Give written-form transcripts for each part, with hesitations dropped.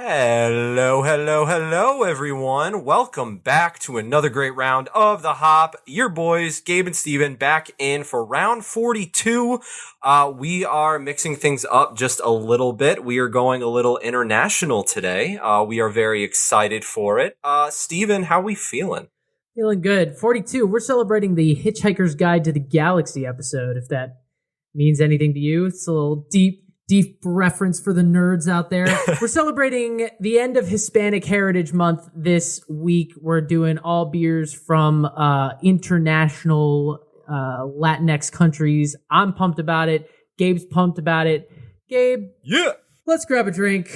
Hello, hello, hello, everyone. Welcome back to another great round of The Hop. Your boys, Gabe and Steven, back in for round 42. We are mixing things up just a little bit. We are going a little international today. We are very excited for it. Steven, how we feeling? Feeling good. 42. We're celebrating the Hitchhiker's Guide to the Galaxy episode, if that means anything to you. It's a little deep reference for the nerds out there. We're celebrating the end of Hispanic Heritage Month this week. We're doing all beers from international Latinx countries. I'm pumped about it. Gabe's pumped about it. Gabe? Yeah. Let's grab a drink.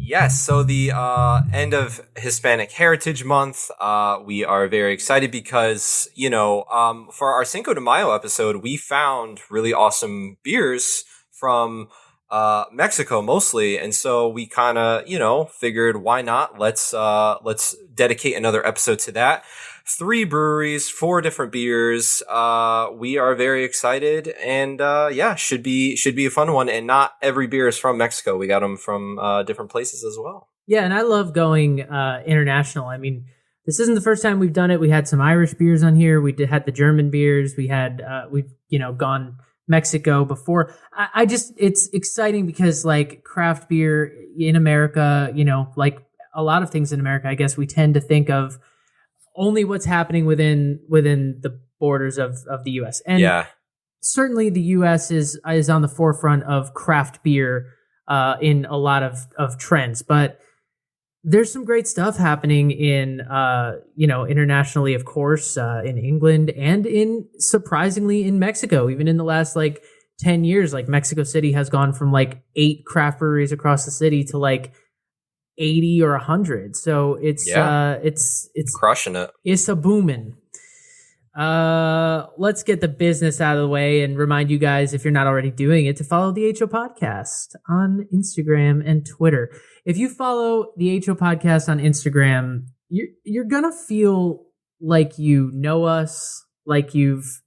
Yes, so the end of Hispanic Heritage Month, we are very excited because, for our Cinco de Mayo episode, we found really awesome beers from Mexico mostly, and so we kind of, figured why not? Let's dedicate another episode to that. 3 breweries, 4 different beers. We are very excited, and should be a fun one. And not every beer is from Mexico. We got them from different places as well. Yeah, and I love going international. I mean, this isn't the first time we've done it. We had some Irish beers on here. We had the German beers. We had we've gone Mexico before. It's exciting because like craft beer in America, like a lot of things in America, I guess we tend to think of only what's happening within the borders of the U.S. And certainly the U.S. is on the forefront of craft beer in a lot of trends. But there's some great stuff happening in internationally, of course, in England and surprisingly in Mexico. Even in the last 10 years, Mexico City has gone from 8 craft breweries across the city to 80 or 100. So it's crushing it. It's a booming. Let's get the business out of the way and remind you guys, if you're not already doing it, to follow the HO Podcast on Instagram and Twitter. If you follow the HO Podcast on Instagram, you're gonna feel like you know us, like you've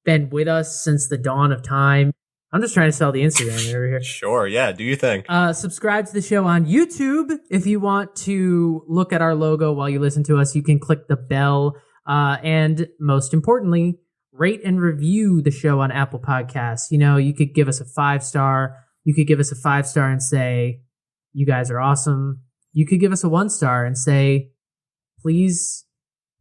been with us since the dawn of time. I'm just trying to sell the Instagram over here. Sure, yeah, do your thing. Subscribe to the show on YouTube. If you want to look at our logo while you listen to us, you can click the bell. And most importantly, rate and review the show on Apple Podcasts. You could give us a 5-star. You could give us a 5-star and say, you guys are awesome. You could give us a 1-star and say, please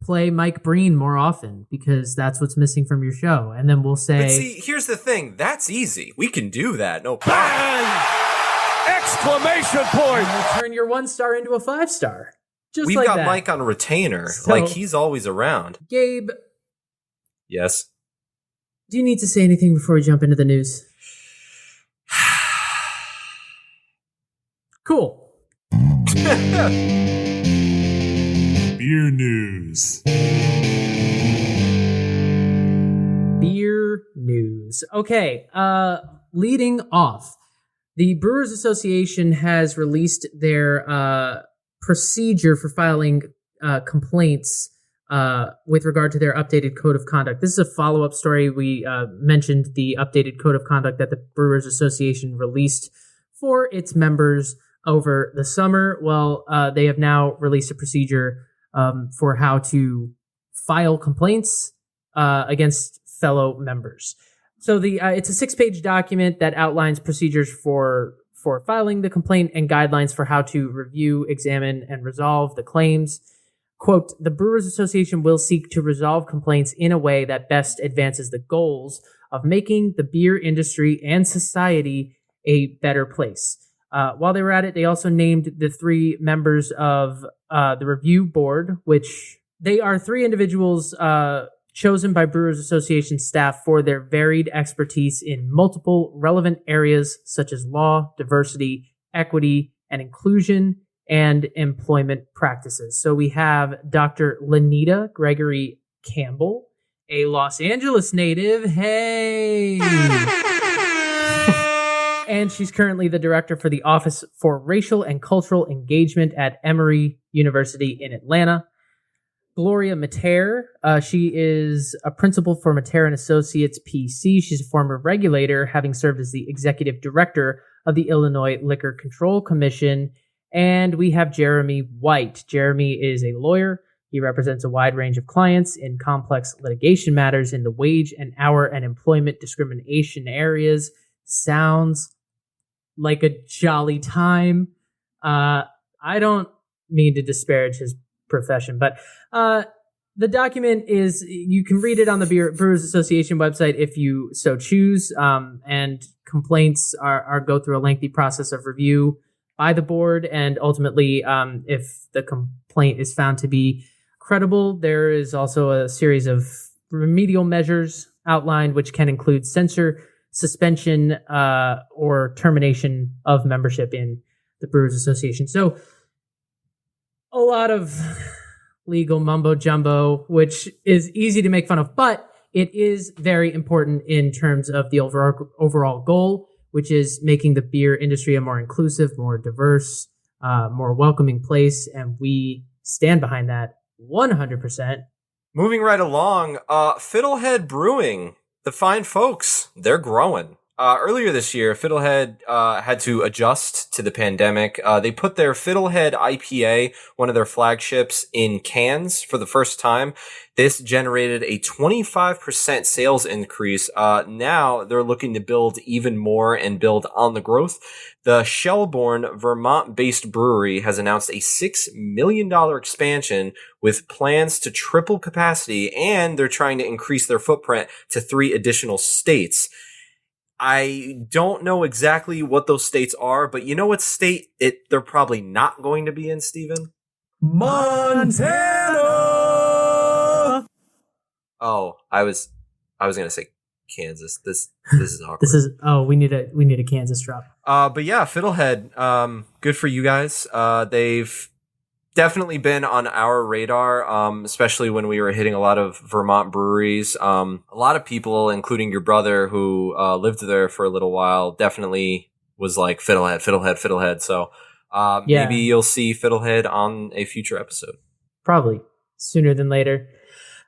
play Mike Breen more often because that's what's missing from your show. And then we'll say... But see, here's the thing. That's easy. We can do that. No problem. Bang! Exclamation point! We'll turn your 1-star into a 5-star. We've like got that. Mike on a retainer. So, he's always around. Gabe. Yes? Do you need to say anything before we jump into the news? Cool. Beer news. Beer news. Okay. Leading off, the Brewers Association has released their procedure for filing complaints with regard to their updated code of conduct. This is a follow-up story. We mentioned the updated code of conduct that the Brewers Association released for its members over the summer. Well, they have now released a procedure for how to file complaints against fellow members. So it's a 6-page document that outlines procedures for filing the complaint and guidelines for how to review, examine, and resolve the claims. Quote, the Brewers Association will seek to resolve complaints in a way that best advances the goals of making the beer industry and society a better place. While they were at it, they also named the 3 members of the review board, which they are 3 individuals chosen by Brewers Association staff for their varied expertise in multiple relevant areas such as law, diversity, equity, and inclusion, and employment practices. So we have Dr. Lenita Gregory Campbell a Los Angeles native. Hey! And she's currently the director for the Office for Racial and Cultural Engagement at Emory University in Atlanta. Gloria Mater, she is a principal for Mater and Associates PC. She's a former regulator, having served as the executive director of the Illinois Liquor Control Commission. And we have Jeremy White. Jeremy is a lawyer. He represents a wide range of clients in complex litigation matters in the wage and hour and employment discrimination areas. Sounds like a jolly time. I don't mean to disparage his profession, but the document is, you can read it on the Brewers Association website if you so choose, and complaints are go through a lengthy process of review by the board, and ultimately, if the complaint is found to be credible, there is also a series of remedial measures outlined, which can include censure, suspension, or termination of membership in the Brewers Association. So a lot of legal mumbo jumbo, which is easy to make fun of, but it is very important in terms of the overall goal, which is making the beer industry a more inclusive, more diverse, more welcoming place. And we stand behind that 100%. Moving right along, Fiddlehead Brewing, the fine folks, they're growing. Earlier this year, Fiddlehead had to adjust to the pandemic. They put their Fiddlehead IPA, one of their flagships, in cans for the first time. This generated a 25% sales increase. Now they're looking to build even more and build on the growth. The Shelbourne, Vermont-based brewery has announced a $6 million expansion with plans to triple capacity, and they're trying to increase their footprint to 3 additional states. I don't know exactly what those states are, but you know what state they're probably not going to be in, Steven? Montana! Oh, I was gonna say Kansas. This is awkward. We need a Kansas drop. But yeah, Fiddlehead, good for you guys. They've definitely been on our radar, especially when we were hitting a lot of Vermont breweries. A lot of people, including your brother who lived there for a little while, definitely was like Fiddlehead. So maybe you'll see Fiddlehead on a future episode. Probably sooner than later.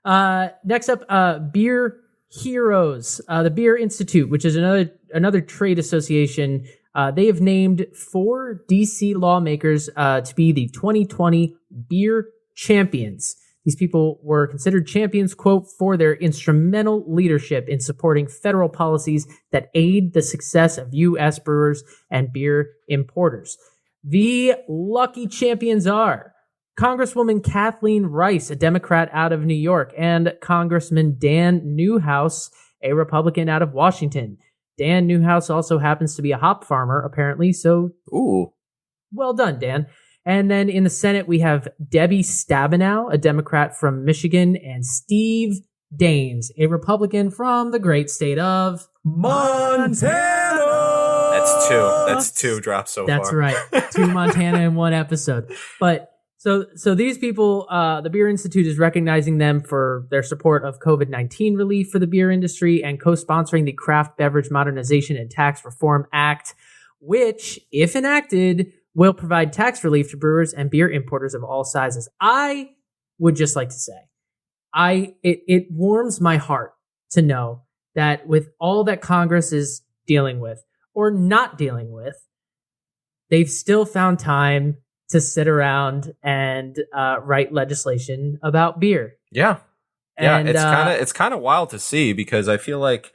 Next up, Beer Heroes, the Beer Institute, which is another trade association. They have named 4 DC lawmakers to be the 2020 Beer Champions. These people were considered champions, quote, for their instrumental leadership in supporting federal policies that aid the success of U.S. brewers and beer importers. The lucky champions are Congresswoman Kathleen Rice, a Democrat out of New York, and Congressman Dan Newhouse, a Republican out of Washington. Dan Newhouse also happens to be a hop farmer, apparently, so well done, Dan. And then in the Senate, we have Debbie Stabenow, a Democrat from Michigan, and Steve Daines, a Republican from the great state of Montana! That's two drops so far. That's right. 2 Montana in one episode. But so these people, the Beer Institute is recognizing them for their support of COVID-19 relief for the beer industry and co-sponsoring the Craft Beverage Modernization and Tax Reform Act, which, if enacted, will provide tax relief to brewers and beer importers of all sizes. I would just like to say, it warms my heart to know that with all that Congress is dealing with, or not dealing with, they've still found time to sit around and write legislation about beer. Yeah. And, it's kind of wild to see, because I feel like,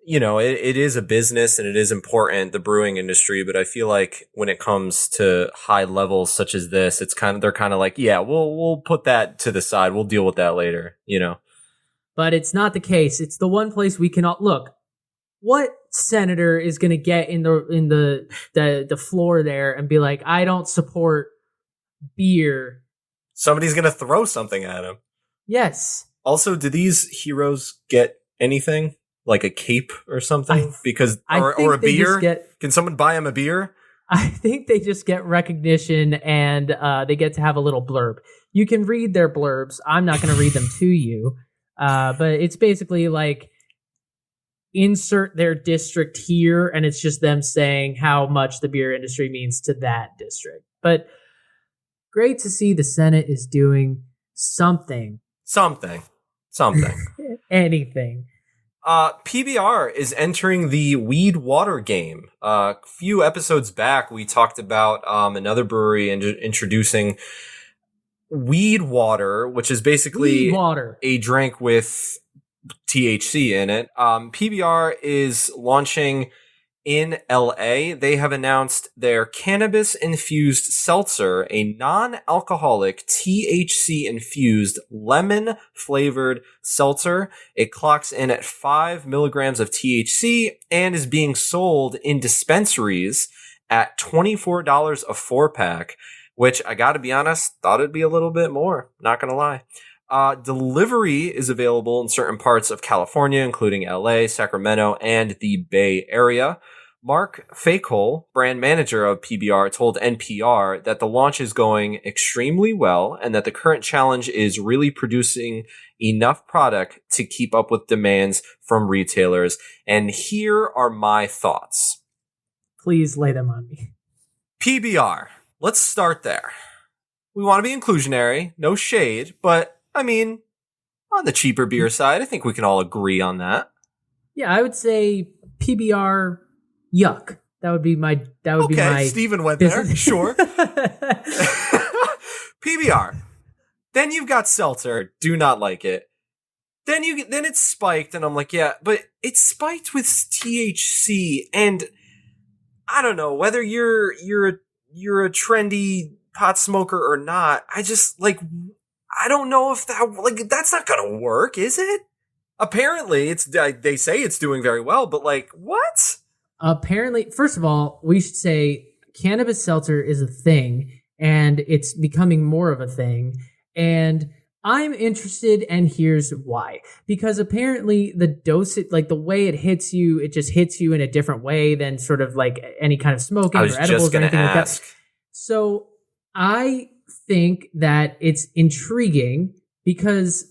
you know, it is a business and it is important, the brewing industry, but I feel like when it comes to high levels such as this, they're kind of like, yeah, we'll put that to the side. We'll deal with that later, you know. But it's not the case. It's the one place we can all look. What senator is going to get in the floor there and be like, I don't support beer? Somebody's going to throw something at him. Yes. Also, do these heroes get anything? Like a cape or something? Or a beer? Can someone buy him a beer? I think they just get recognition, and they get to have a little blurb. You can read their blurbs. I'm not going to read them to you. But it's basically like insert their district here, and it's just them saying how much the beer industry means to that district. But great to see the Senate is doing something. Anything. PBR is entering the weed water game. A few episodes back, we talked about another brewery introducing weed water, which is basically a drink with THC in it. PBR is launching in LA. They have announced their cannabis-infused seltzer, a non-alcoholic THC-infused lemon-flavored seltzer. It clocks in at 5 milligrams of THC and is being sold in dispensaries at $24 a 4-pack, which I gotta be honest, thought it'd be a little bit more. Not gonna lie. Delivery is available in certain parts of California, including LA, Sacramento, and the Bay Area. Mark Fakehole, brand manager of PBR, told NPR that the launch is going extremely well and that the current challenge is really producing enough product to keep up with demands from retailers. And here are my thoughts. Please lay them on me. PBR. Let's start there. We want to be inclusionary, no shade, but I mean, on the cheaper beer side, I think we can all agree on that. Yeah, I would say PBR yuck. That would be my Okay, Steven went there. Sure. PBR. Then you've got seltzer. Do not like it. Then it's spiked, and I'm like, yeah, but it's spiked with THC, and I don't know whether you're a trendy pot smoker or not. I just I don't know if that's not gonna work, is it? Apparently, they say it's doing very well, but what? Apparently, first of all, we should say cannabis seltzer is a thing, and it's becoming more of a thing, and I'm interested, and here's why. Because apparently the dosage, the way it hits you, it just hits you in a different way than sort of any kind of smoking or edibles or anything like that. So I think that it's intriguing because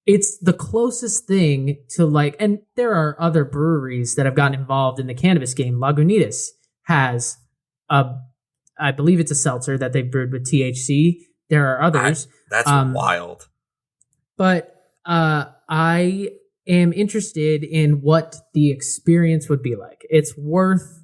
it's the closest thing to and there are other breweries that have gotten involved in the cannabis game. Lagunitas has I believe it's a seltzer that they've brewed with THC. There are others. That's wild. But I am interested in what the experience would be like. It's worth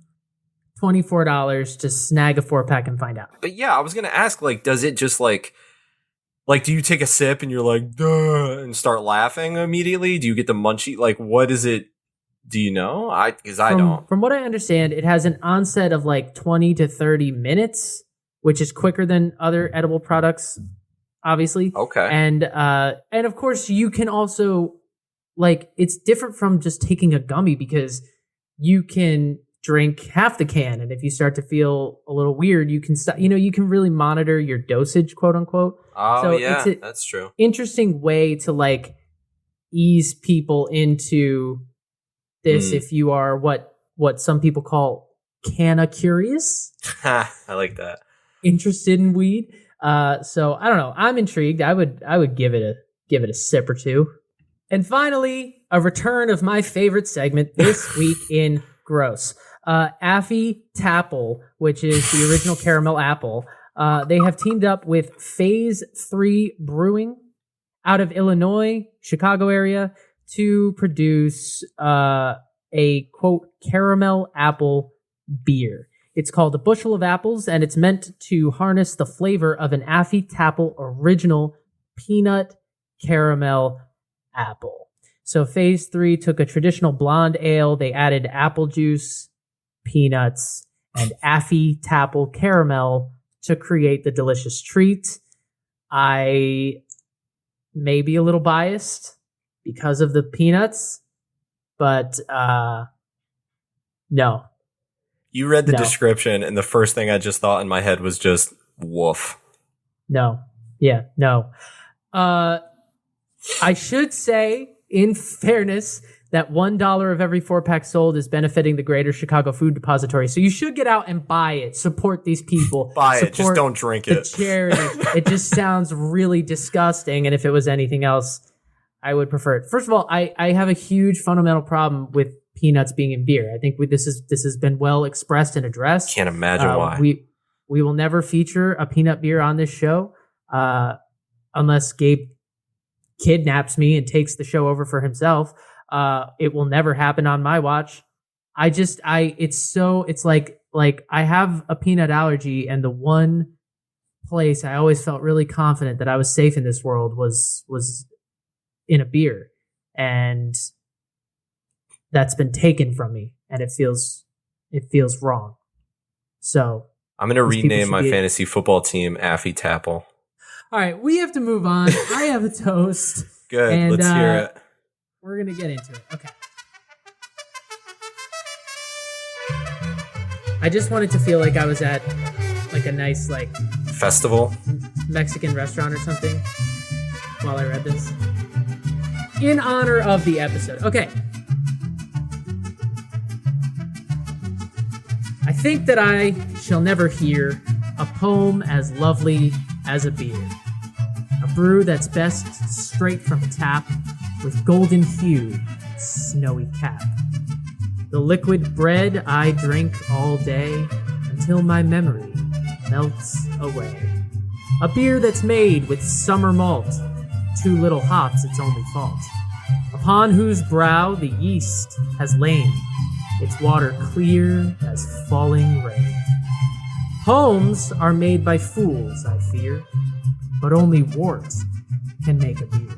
$24 to snag a 4-pack and find out. But yeah, I was going to ask, does it just do you take a sip and you're like, duh, and start laughing immediately? Do you get the munchie? What is it? Do you know? Because I don't. From what I understand, it has an onset of 20 to 30 minutes, which is quicker than other edible products, obviously. Okay. And of course, you can also, it's different from just taking a gummy because you can drink half the can, and if you start to feel a little weird, you can stop. You can really monitor your dosage, quote unquote. Oh, so yeah, that's true. Interesting way to ease people into this if you are what some people call canna curious. I like that. Interested in weed. So I don't know. I'm intrigued. I would give it a sip or two. And finally, a return of my favorite segment this week in Gross. Affy Tapple, which is the original caramel apple. They have teamed up with Phase 3 Brewing out of Illinois, Chicago area, to produce a, quote, caramel apple beer. It's called A Bushel of Apples, and it's meant to harness the flavor of an Affy Tapple original peanut caramel apple. So Phase 3 took a traditional blonde ale. They added apple juice, peanuts, and Affy Tapple caramel to create the delicious treat. I may be a little biased because of the peanuts, but no. You read the description, and the first thing I just thought in my head was just, woof. No. Yeah, no. I should say, in fairness, that $1 of every 4-pack sold is benefiting the Greater Chicago Food Depository. So you should get out and buy it. Support these people. Buy it. Just don't drink it. The charity. It just sounds really disgusting. And if it was anything else, I would prefer it. First of all, I have a huge fundamental problem with peanuts being in beer. I think this has been well expressed and addressed. Can't imagine why. We will never feature a peanut beer on this show unless Gabe kidnaps me and takes the show over for himself. It will never happen on my watch. It's like I have a peanut allergy, and the one place I always felt really confident that I was safe in this world was in a beer, and that's been taken from me, and it feels wrong. So I'm going to rename my fantasy football team Affy Tapple. All right, we have to move on. I have a toast. Good, and, let's hear it. We're going to get into it. Okay. I just wanted to feel like I was at like a nice festival, Mexican restaurant or something while I read this. In honor of the episode. Okay. I think that I shall never hear a poem as lovely as a beer. A brew that's best straight from tap with golden hue and snowy cap. The liquid bread I drink all day until my memory melts away. A beer that's made with summer malt, too little hops its only fault. Upon whose brow the yeast has lain, its water clear as falling rain. Poems are made by fools, I fear, but only wort can make a beer.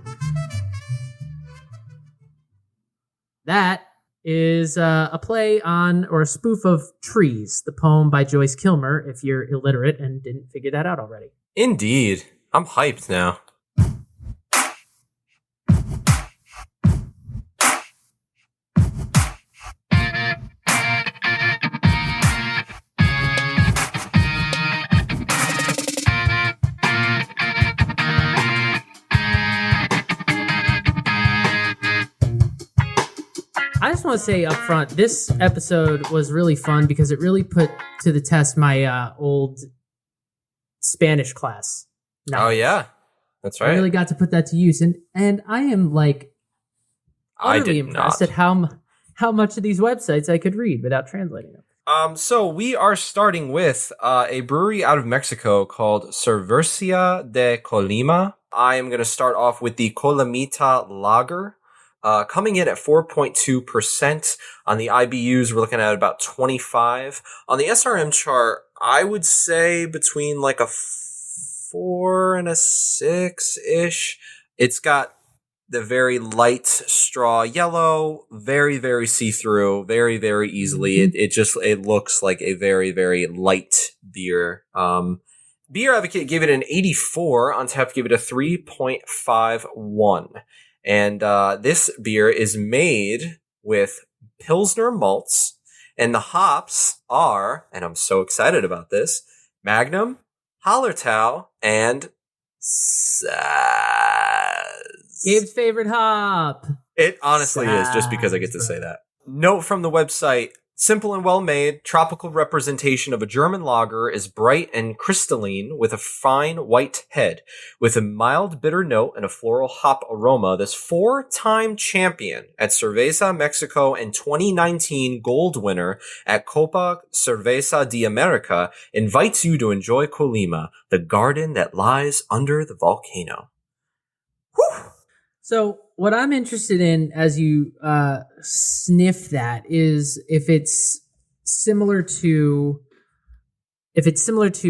That is a play on, or a spoof of, Trees, the poem by Joyce Kilmer, if you're illiterate and didn't figure that out already. Indeed. I'm hyped now. I just want to say up front, this episode was really fun because it really put to the test my old Spanish class. Oh yeah, that's right. I really got to put that to use, and I am utterly impressed at how much of these websites I could read without translating them. So we are starting with a brewery out of Mexico called Cervecería de Colima. I am going to start off with the Colimita Lager. Coming in at 4.2%. On the IBUs, we're looking at about 25. On the SRM chart, I would say between like a 4 and a 6-ish. It's got the very light straw yellow, very, very see-through, very, very easily. It looks like a very, very light beer. Beer Advocate gave it an 84. Untappd gave it a 3.51. And this beer is made with Pilsner malts, and the hops are, and I'm so excited about this, Magnum, Hallertau, and Saaz. Gabe's favorite hop. It honestly is, just because I get to say that. Note from the website: simple and well made, tropical representation of a German lager, is bright and crystalline with a fine white head. With a mild bitter note and a floral hop aroma, this 4-time champion at Cerveza Mexico and 2019 gold winner at Copa Cerveza de America invites you to enjoy Colima, the garden that lies under the volcano. Whew! So what I'm interested in as you sniff that is if it's similar to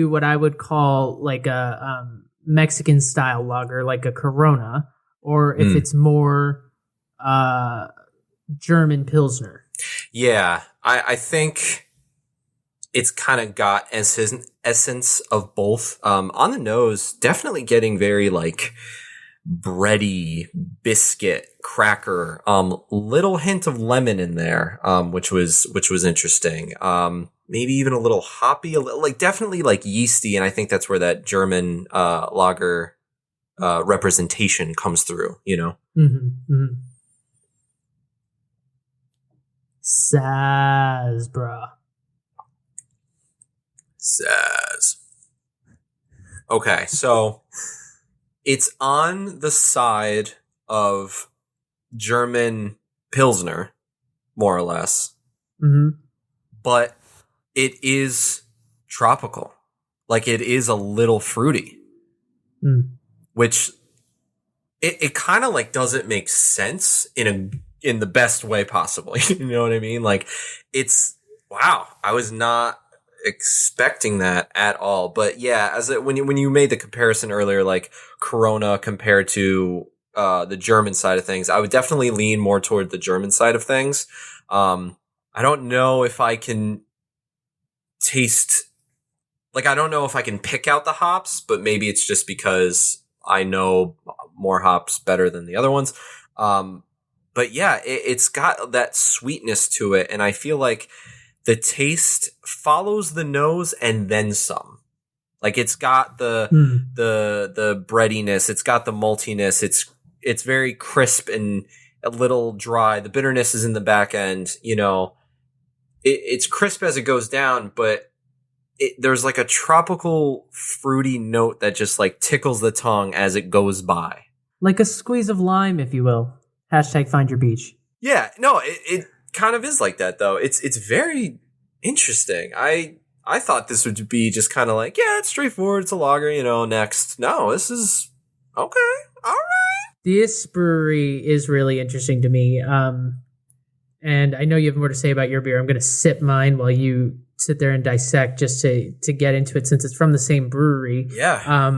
what I would call like a Mexican style lager, like a Corona, or if it's more German Pilsner. Yeah, I think it's kind of got essence of both. On the nose, definitely getting very like bready, biscuit, cracker, little hint of lemon in there, which was interesting. Maybe even a little hoppy, definitely like yeasty, and I think that's where that German lager representation comes through, you know? Mm-hmm, mm-hmm. Saaz, bruh. Saaz. Okay, so it's on the side of German Pilsner, more or less. Mm-hmm. But it is tropical. Like, it is a little fruity. Which it kind of like doesn't make sense in the best way possible. You know what I mean? Like, it's wow. I was not expecting that at all. But yeah, when you made the comparison earlier, like Corona compared to the German side of things, I would definitely lean more toward the German side of things. I don't know if I can taste, like, I don't know if I can pick out the hops, but maybe it's just because I know more hops better than the other ones. But yeah, it's got that sweetness to it. And I feel like the taste follows the nose and then some. Like, it's got the breadiness. It's got the maltiness. It's very crisp and a little dry. The bitterness is in the back end, you know. It's crisp as it goes down, but there's like a tropical fruity note that just like tickles the tongue as it goes by. Like a squeeze of lime, if you will. Hashtag find your beach. Yeah, no, it kind of is like that though. It's very interesting. I thought this would be just kind of like, yeah, it's straightforward. It's a lager, you know, next. No, this is okay. All right. This brewery is really interesting to me. And I know you have more to say about your beer. I'm going to sip mine while you sit there and dissect just to get into it since it's from the same brewery. Yeah.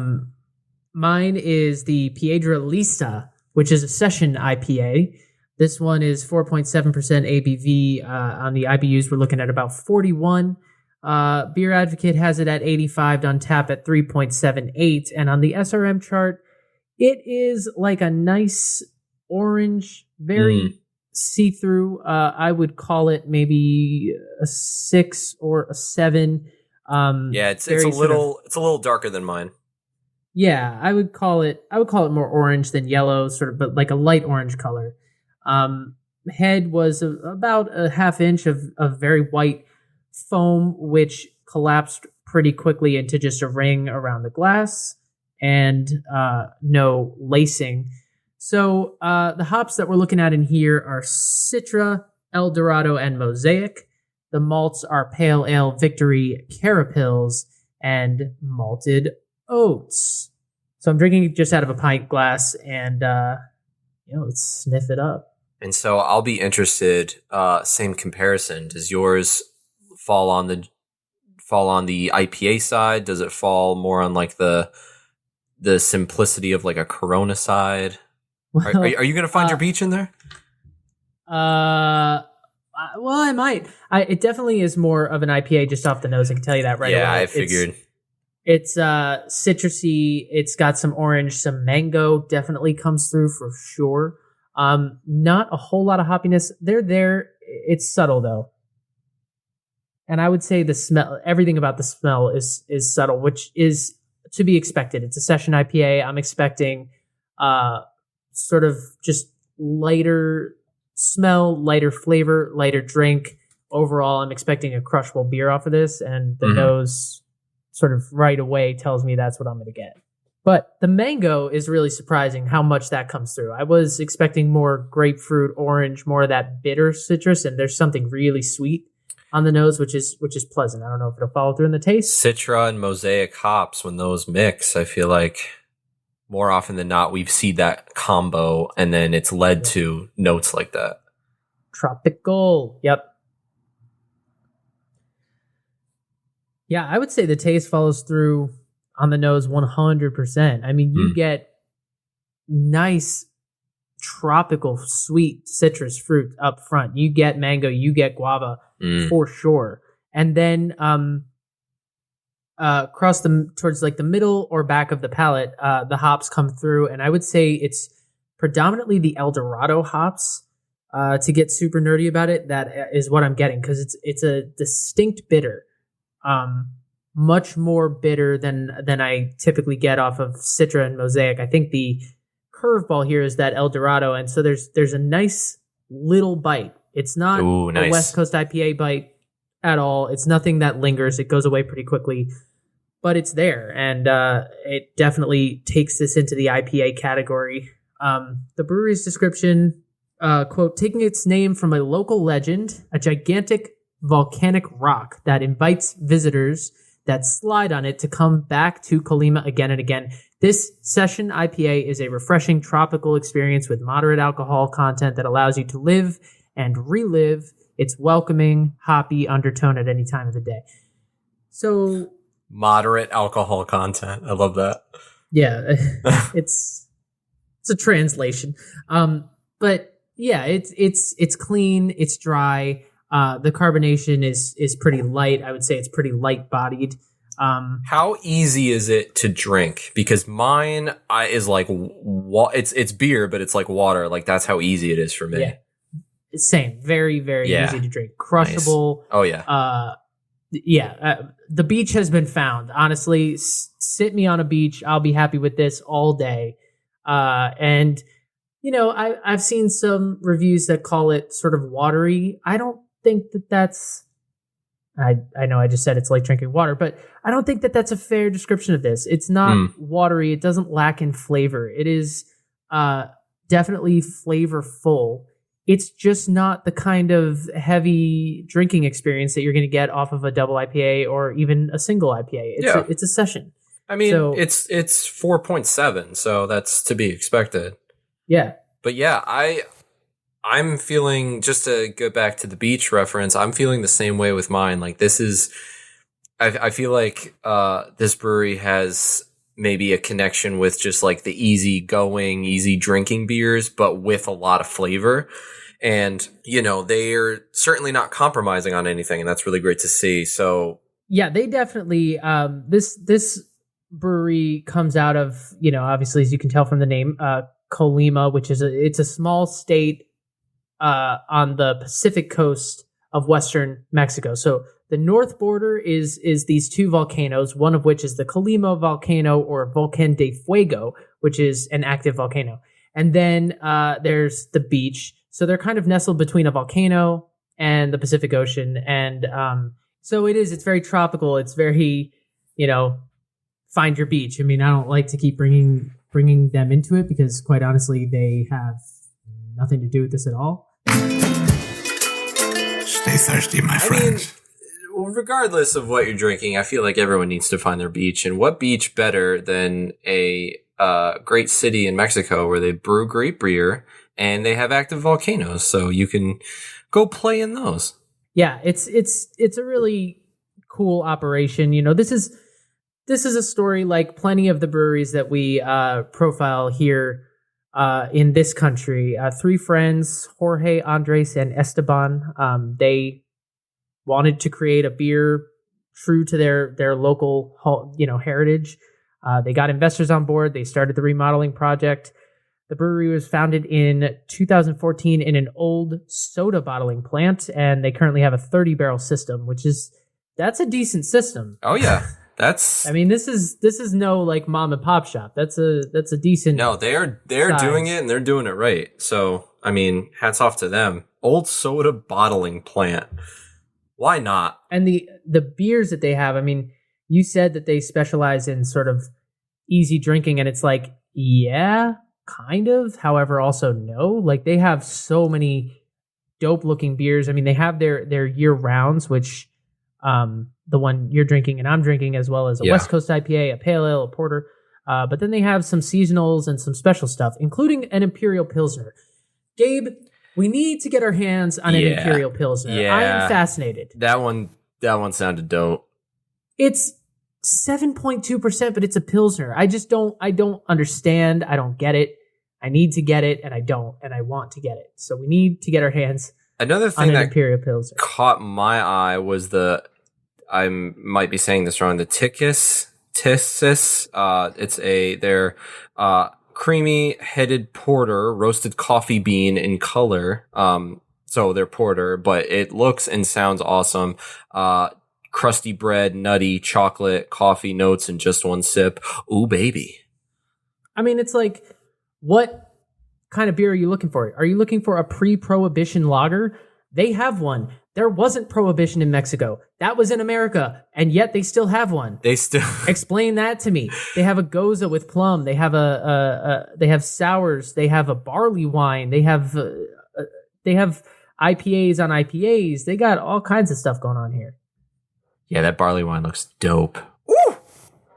Mine is the Piedra Lista, which is a session IPA. This one is 4.7% ABV. On the IBUs, we're looking at about 41. Beer Advocate has it at 85, on tap at 3.78. And on the SRM chart, it is like a nice orange, very see-through. I would call it maybe a 6 or a 7. Yeah, it's a little darker than mine. Yeah, I would call it more orange than yellow, sort of, but like a light orange color. Head was about a half inch of very white foam, which collapsed pretty quickly into just a ring around the glass, and no lacing. So the hops that we're looking at in here are Citra, El Dorado, and Mosaic. The malts are Pale Ale, Victory, Carapils, and Malted Oats. So I'm drinking it just out of a pint glass, and let's sniff it up. And so I'll be interested. Same comparison. Does yours fall on the IPA side? Does it fall more on like the simplicity of like a Corona side? Well, are you going to find your beach in there? Well, I might. It definitely is more of an IPA just off the nose. I can tell you that right away. Yeah, I figured. It's citrusy. It's got some orange, some mango definitely comes through for sure. Not a whole lot of hoppiness. They're there. It's subtle though. And I would say the smell, everything about the smell is subtle, which is to be expected. It's a session IPA. I'm expecting sort of just lighter smell, lighter flavor, lighter drink. Overall, I'm expecting a crushable beer off of this, and the nose sort of right away tells me that's what I'm going to get. But the mango is really surprising how much that comes through. I was expecting more grapefruit, orange, more of that bitter citrus, and there's something really sweet on the nose, which is pleasant. I don't know if it'll follow through in the taste. Citra and Mosaic hops, when those mix, I feel like more often than not, we've seen that combo, and then it's led to notes like that. Tropical. Yep. Yeah, I would say the taste follows through on the nose 100%. I mean, you get nice tropical sweet citrus fruit up front. You get mango, you get guava for sure. And then across towards like the middle or back of the palate, the hops come through, and I would say it's predominantly the El Dorado hops. To get super nerdy about it, that is what I'm getting, because it's a distinct bitter. Much more bitter than I typically get off of Citra and Mosaic. I think the curveball here is that El Dorado, and so there's a nice little bite. It's not a West Coast IPA bite at all. It's nothing that lingers. It goes away pretty quickly, but it's there, and it definitely takes this into the IPA category. The brewery's description, quote, taking its name from a local legend, a gigantic volcanic rock that invites visitors that slide on it to come back to Colima again and again. This session IPA is a refreshing tropical experience with moderate alcohol content that allows you to live and relive its welcoming, hoppy undertone at any time of the day. So, moderate alcohol content. I love that. Yeah, it's a translation. But yeah, it's clean, it's dry. The carbonation is pretty light. I would say it's pretty light bodied. How easy is it to drink? Because mine is like it's beer, but it's like water. Like that's how easy it is for me. Yeah. Same, very very easy to drink, crushable. Nice. Oh yeah. The beach has been found. Honestly, sit me on a beach, I'll be happy with this all day. And you know, I've seen some reviews that call it sort of watery. I don't think that's. I know I just said it's like drinking water, but I don't think that's a fair description of this. It's not watery. It doesn't lack in flavor. It is definitely flavorful. It's just not the kind of heavy drinking experience that you're going to get off of a double IPA or even a single IPA. It's a session. I mean, it's 4.7, so that's to be expected. Yeah. But yeah, I'm feeling, just to go back to the beach reference, I'm feeling the same way with mine. Like this is, I feel like this brewery has maybe a connection with just like the easy going, easy drinking beers, but with a lot of flavor. And, you know, they're certainly not compromising on anything, and that's really great to see. So yeah, they definitely, this brewery comes out of, you know, obviously, as you can tell from the name, Colima, which is it's a small state on the Pacific coast of western Mexico. So the north border is these two volcanoes, one of which is the Colima volcano, or Volcán de Fuego, which is an active volcano. And then there's the beach. So they're kind of nestled between a volcano and the Pacific Ocean. And so it's very tropical. It's very, you know, find your beach. I mean, I don't like to keep bringing them into it because, quite honestly, they have nothing to do with this at all. Stay thirsty, my friends. I mean, regardless of what you're drinking, I feel like everyone needs to find their beach. And what beach better than a great city in Mexico where they brew great beer and they have active volcanoes, so you can go play in those. Yeah, it's a really cool operation. You know, this is a story like plenty of the breweries that we profile here in this country. Three friends, Jorge, Andres, and Esteban, they wanted to create a beer true to their local, you know, heritage. They got investors on board. They started the remodeling project. The brewery was founded in 2014 in an old soda bottling plant, and they currently have a 30-barrel system, that's a decent system. Oh yeah. I mean, this is no like mom and pop shop. That's a decent. No, they're doing it, and they're doing it right. So, I mean, hats off to them. Old soda bottling plant. Why not? And the beers that they have, I mean, you said that they specialize in sort of easy drinking, and it's like, yeah, kind of. However, also no. Like they have so many dope looking beers. I mean, they have their year rounds, which the one you're drinking and I'm drinking, as well as a West Coast IPA, a pale ale, a porter. But then they have some seasonals and some special stuff, including an Imperial Pilsner. Gabe, we need to get our hands on an Imperial Pilsner. Yeah. I am fascinated. That one sounded dope. It's 7.2%, but it's a Pilsner. I don't understand. I don't get it. I need to get it, and I don't, and I want to get it. So we need to get our hands Another thing on an that Imperial Pilsner. Caught my eye was I might be saying this wrong, the Tissus. It's their creamy headed porter, roasted coffee bean in color. So they're porter, but it looks and sounds awesome. Crusty bread, nutty, chocolate, coffee notes in just one sip. Ooh, baby. I mean, it's like, what kind of beer are you looking for? Are you looking for a pre-prohibition lager? They have one. There wasn't prohibition in Mexico. That was in America, and yet they still have one. They still explain that to me. They have a goza with plum. They have they have sours. They have a barley wine. They have IPAs on IPAs. They got all kinds of stuff going on here. Yeah, that barley wine looks dope. Woo!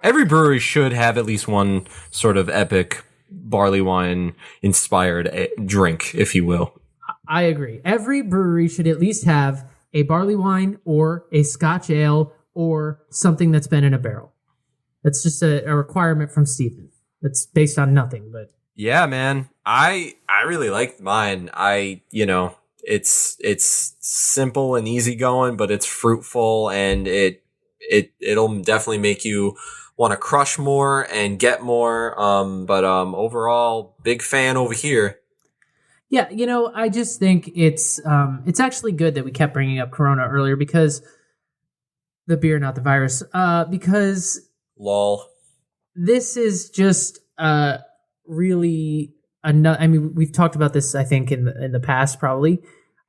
Every brewery should have at least one sort of epic barley wine inspired drink, if you will. I agree. Every brewery should at least have a barley wine or a Scotch ale or something that's been in a barrel. That's just a requirement from Stephen. That's based on nothing, but yeah, man. I really like mine. It's simple and easygoing, but it's fruitful, and it'll definitely make you want to crush more and get more. But overall, big fan over here. Yeah, I just think it's actually good that we kept bringing up Corona earlier, because the beer, not the virus. Because lol, this is just really another. I mean, we've talked about this, I think, in the past probably.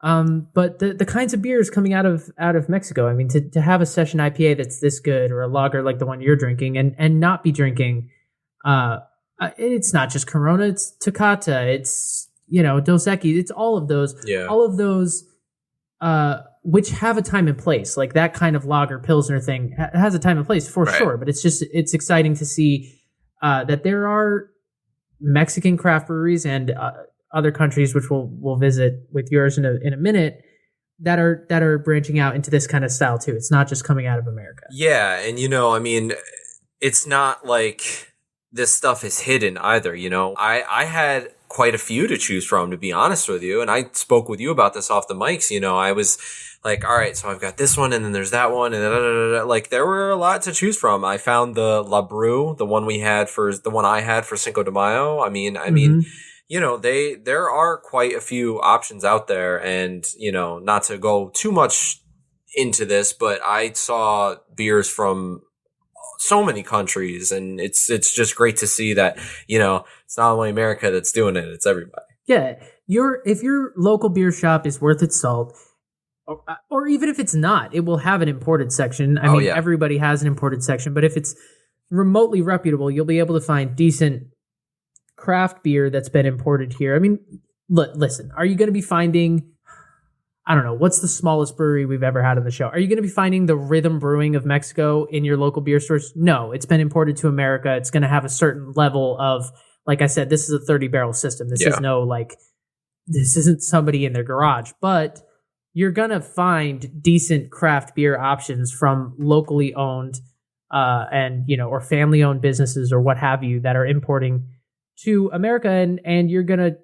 But the kinds of beers coming out of Mexico. I mean, to have a session IPA that's this good, or a lager like the one you're drinking, and not be drinking. It's not just Corona. It's Tecate. It's Dos Equis. It's all of those. Yeah. All of those, which have a time and place. Like that kind of lager pilsner thing has a time and place for sure. But it's exciting to see that there are Mexican craft breweries and other countries, which we'll visit with yours in a minute, that are branching out into this kind of style too. It's not just coming out of America. Yeah, and I mean, it's not like this stuff is hidden either. I had quite a few to choose from, to be honest with you, and I spoke with you about this off the mics. I was like, all right, so I've got this one, and then there's that one, and like there were a lot to choose from. I found the La Bru, the one I had for Cinco de Mayo. I mean, there are quite a few options out there, and not to go too much into this, but I saw beers from so many countries, and it's just great to see that it's not only America that's doing it, it's everybody. Yeah, if your local beer shop is worth its salt, or even if it's not, it will have an imported section. I mean, everybody has an imported section, but if it's remotely reputable, you'll be able to find decent craft beer that's been imported here. I mean, listen, are you going to be finding, I don't know, what's the smallest brewery we've ever had on the show? Are you going to be finding the Rhythm Brewing of Mexico in your local beer stores? No, it's been imported to America. It's going to have a certain level of, like I said, this is a 30-barrel system. This is this isn't somebody in their garage, but you're going to find decent craft beer options from locally owned and or family-owned businesses or what have you that are importing to America, and you're going to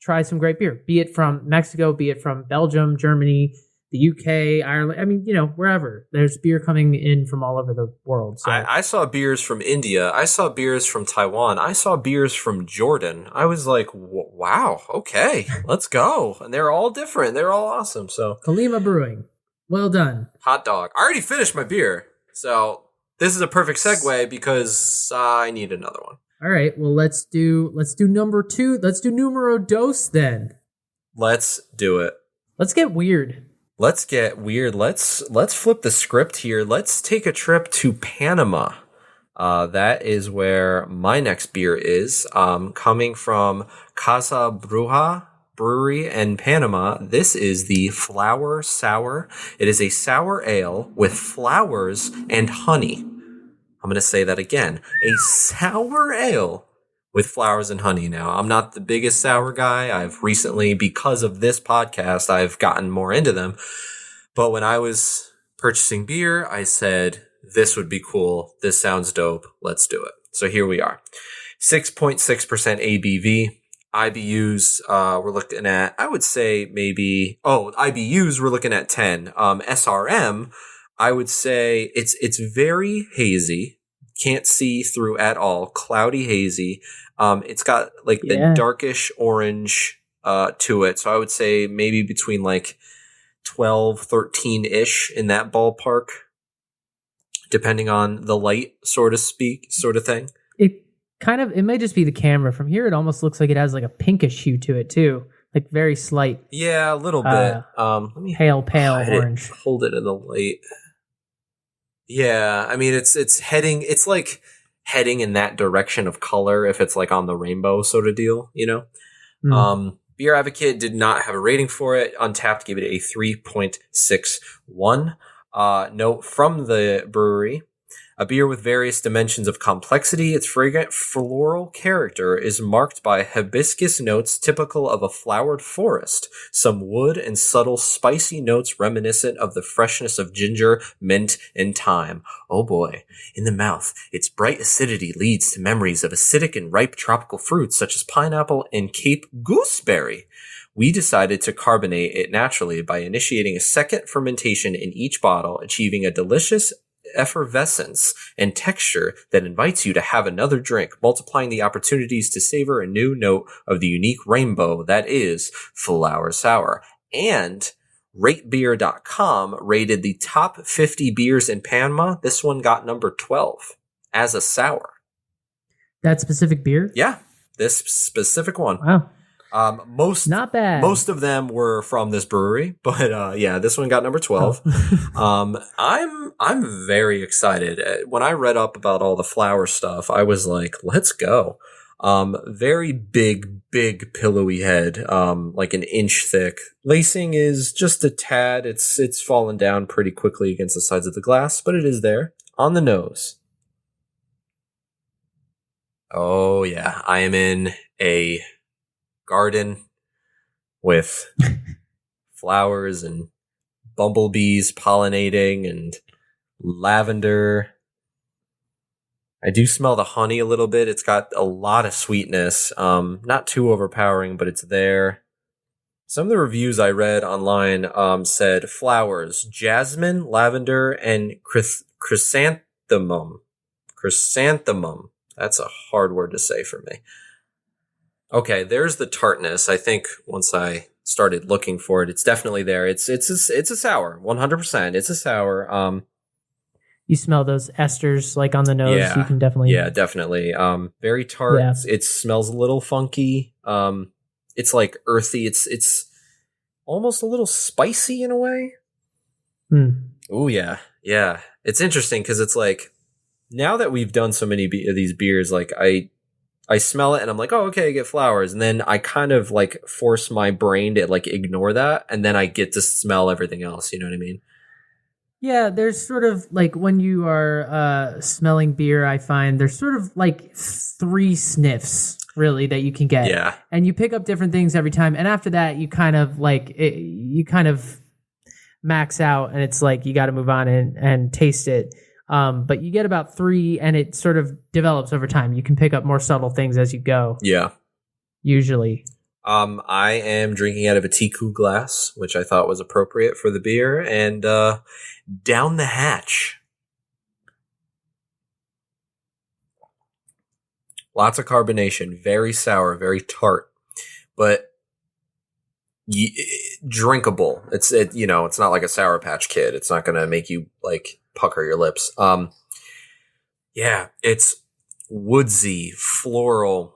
try some great beer, be it from Mexico, be it from Belgium, Germany, the UK, Ireland. I mean, wherever. There's beer coming in from all over the world. So. I saw beers from India. I saw beers from Taiwan. I saw beers from Jordan. I was like, wow, okay, let's go. And they're all different. They're all awesome. So Colima Brewing. Well done. Hot dog. I already finished my beer. So this is a perfect segue because I need another one. All right, well, let's do number 2. Let's do numero dos then. Let's do it. Let's get weird. Let's flip the script here. Let's take a trip to Panama. That is where my next beer is. Coming from Casa Bruja Brewery in Panama. This is the Flower Sour. It is a sour ale with flowers and honey. I'm going to say that again. A sour ale with flowers and honey. Now, I'm not the biggest sour guy. I've recently, because of this podcast, I've gotten more into them. But when I was purchasing beer, I said, this would be cool. This sounds dope. Let's do it. So here we are. 6.6% ABV. IBUs, we're looking at, I would say maybe, IBUs, we're looking at 10. SRM, I would say it's very hazy. Can't see through at all. Cloudy, hazy. It's got like the darkish orange to it. So I would say maybe between like 12, 13-ish in that ballpark, depending on the light, sort of thing. It may just be the camera. From here, it almost looks like it has like a pinkish hue to it too. like very slight. Yeah, a little bit. Let me pale orange. Hold it in the light. Yeah, I mean it's heading. It's like heading in that direction of color if it's like on the rainbow sort of deal, you know. Beer Advocate did not have a rating for it. Untapped gave it a 3.61. Note from the brewery. A beer with various dimensions of complexity, its fragrant floral character is marked by hibiscus notes typical of a flowered forest, some wood and subtle spicy notes reminiscent of the freshness of ginger, mint, and thyme. Oh boy. In the mouth, its bright acidity leads to memories of acidic and ripe tropical fruits such as pineapple and Cape gooseberry. We decided to carbonate it naturally by initiating a second fermentation in each bottle, achieving a delicious effervescence and texture that invites you to have another drink, multiplying the opportunities to savor a new note of the unique rainbow that is Flower Sour. And ratebeer.com rated the top 50 beers in Panama. This one got number 12 as a sour. That specific beer? Yeah, this specific one. Wow. Not bad. Most of them were from this brewery, but yeah, this one got number 12. I'm very excited. When I read up about all the flower stuff, I was like, let's go. Very big pillowy head, like an inch thick. Lacing is just a tad. It's fallen down pretty quickly against the sides of the glass, but it is there on the nose. Oh yeah, I am in a garden with flowers and bumblebees pollinating and lavender. I do smell the honey a little bit. It's got a lot of sweetness. Not too overpowering, but it's there. Some of the reviews I read online said flowers, jasmine, lavender, and chrysanthemum. Chrysanthemum. That's a hard word to say for me. Okay, there's the tartness. I think once I started looking for it, it's definitely there. It's a sour, 100%. It's a sour. You smell those esters like on the nose. Yeah, you can definitely. Yeah, definitely. Very tart. Yeah. It smells a little funky. It's like earthy. It's almost a little spicy in a way. Oh yeah, yeah. It's interesting because it's like now that we've done so many of these beers, like I smell it and I'm like, oh, okay, I get flowers. And then I kind of like force my brain to like ignore that. And then I get to smell everything else. You know what I mean? Yeah, there's sort of like when you are smelling beer, I find there's sort of like 3 sniffs really that you can get. Yeah. And you pick up different things every time. And after that, you kind of max out and it's like you got to move on and taste it. But you get about 3 and it sort of develops over time. You can pick up more subtle things as you go. Yeah. Usually. I am drinking out of a Tiku glass, which I thought was appropriate for the beer, and down the hatch. Lots of carbonation, very sour, very tart, but drinkable. It's not like a Sour Patch Kid. It's not going to make you like pucker your lips. Yeah, it's woodsy, floral.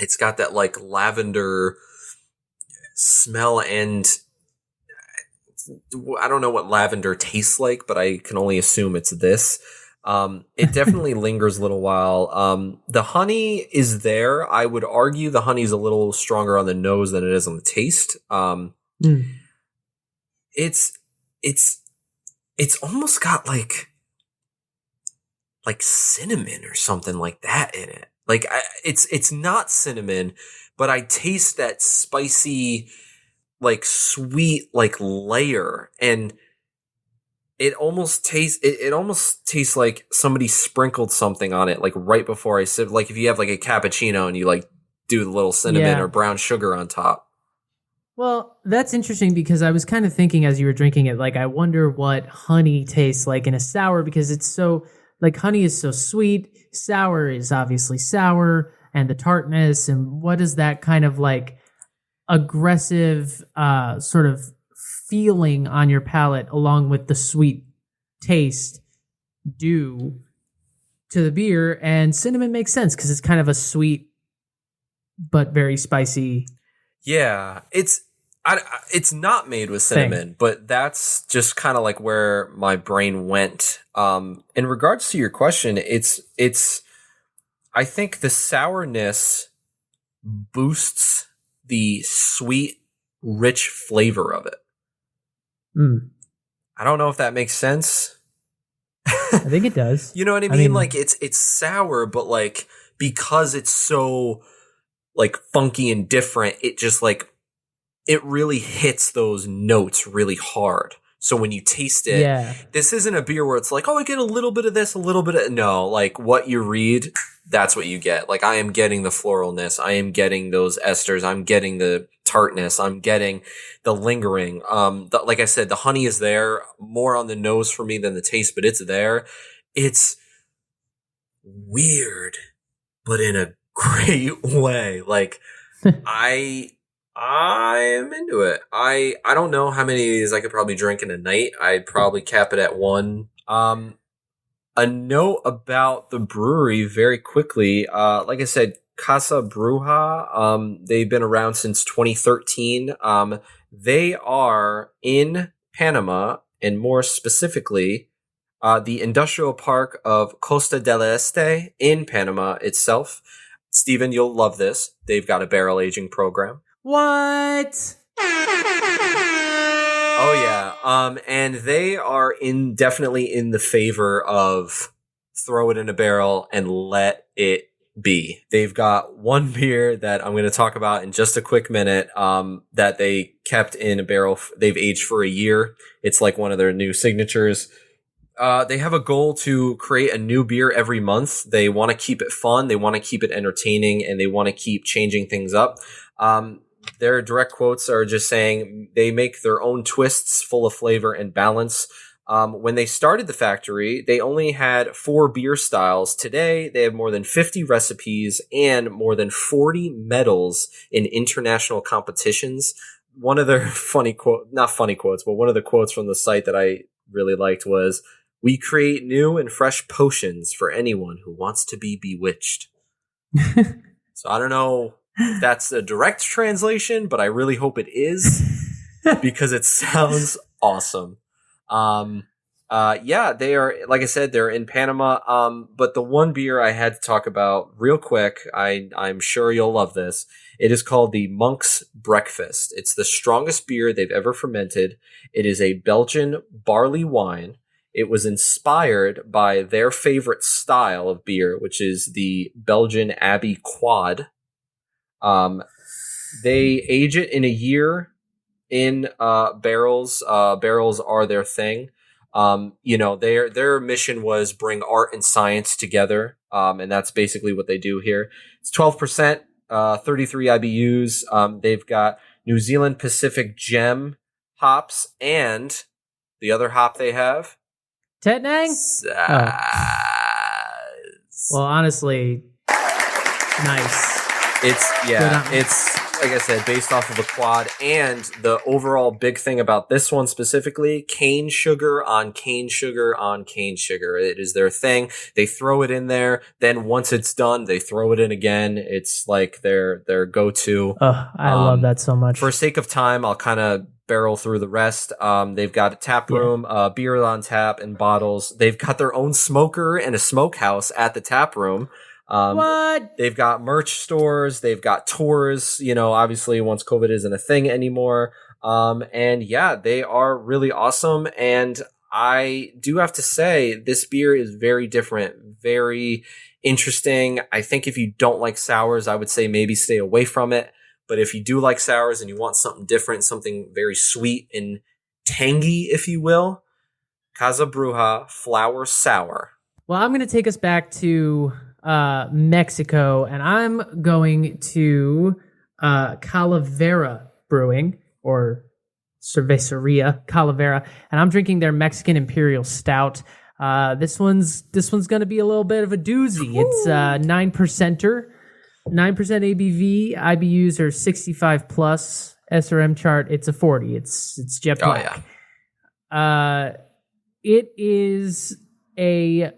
It's got that like lavender smell, and I don't know what lavender tastes like, but I can only assume it's this. It definitely lingers a little while. The honey is there. I would argue the honey's a little stronger on the nose than it is on the taste. It's almost got like cinnamon or something like that in it. Like it's not cinnamon, but I taste that spicy, like sweet, like layer, and it almost tastes like somebody sprinkled something on it, like right before I sip. Like if you have like a cappuccino and you like do the little cinnamon or brown sugar on top. Well, that's interesting because I was kind of thinking as you were drinking it, like I wonder what honey tastes like in a sour because it's so like honey is so sweet. Sour is obviously sour, and the tartness, and what is that kind of like aggressive sort of feeling on your palate along with the sweet taste do to the beer? And cinnamon makes sense because it's kind of a sweet but very spicy Yeah, it's not made with cinnamon, but that's just kind of like where my brain went. In regards to your question, it's I think the sourness boosts the sweet, rich flavor of it. I don't know if that makes sense. I think it does. You know what I mean? Like it's sour, but like because it's so like funky and different, it just like it really hits those notes really hard. So when you taste it, this isn't a beer where it's like, oh, I get a little bit of this, a little bit of no. Like what you read, that's what you get. Like I am getting the floralness, I am getting those esters, I'm getting the tartness, I'm getting the lingering. Like I said, the honey is there, more on the nose for me than the taste, but it's there. It's weird, but in a great way. Like I'm into it. I don't know how many of these I could probably drink in a night. I'd probably cap it at one. A note about the brewery very quickly. Like I said, Casa Bruja. They've been around since 2013. They are in Panama, and more specifically, the industrial park of Costa del Este in Panama itself. Steven, you'll love this. They've got a barrel aging program. What? Oh yeah. And they are definitely in the favor of throw it in a barrel and let it be. They've got one beer that I'm going to talk about in just a quick minute, that they kept in a barrel. They've aged for a year. It's like one of their new signatures. They have a goal to create a new beer every month. They want to keep it fun. They want to keep it entertaining, and they want to keep changing things up. Their direct quotes are just saying they make their own twists full of flavor and balance. When they started the factory, they only had 4 beer styles. Today, they have more than 50 recipes and more than 40 medals in international competitions. One of their not funny quotes, but one of the quotes from the site that I really liked was, "We create new and fresh potions for anyone who wants to be bewitched." So I don't know if that's a direct translation, but I really hope it is because it sounds awesome. Yeah, they are, like I said, they're in Panama. But the one beer I had to talk about real quick, I'm sure you'll love this. It is called the Monk's Breakfast. It's the strongest beer they've ever fermented. It is a Belgian barley wine. It was inspired by their favorite style of beer, which is the Belgian Abbey Quad. They age it in a year in barrels. Barrels are their thing. Their mission was bring art and science together, and that's basically what they do here. It's 12%, 33 IBUs. They've got New Zealand Pacific Gem hops, and the other hop they have, Tetnang? Well, honestly, nice. It's like I said, based off of a quad, and the overall big thing about this one specifically, cane sugar on cane sugar on cane sugar. It is their thing. They throw it in there. Then once it's done, they throw it in again. It's like their go-to. Oh, I love that so much. For sake of time, I'll kind of barrel through the rest. They've got a tap room, beer on tap and bottles. They've got their own smoker and a smokehouse at the tap room. What? They've got merch stores. They've got tours, obviously once COVID isn't a thing anymore. And yeah, they are really awesome. And I do have to say, this beer is very different, very interesting. I think if you don't like sours, I would say maybe stay away from it. But if you do like sours and you want something different, something very sweet and tangy, if you will, Casa Bruja Flower Sour. Well, I'm going to take us back to Mexico, and I'm going to Calavera Brewing, or Cervecería Calavera, and I'm drinking their Mexican Imperial Stout. This one's going to be a little bit of a doozy. Ooh. It's 9%er, 9% ABV. IBUs are 65 plus. SRM chart, it's a 40. It's jet black. Oh, yeah. It is a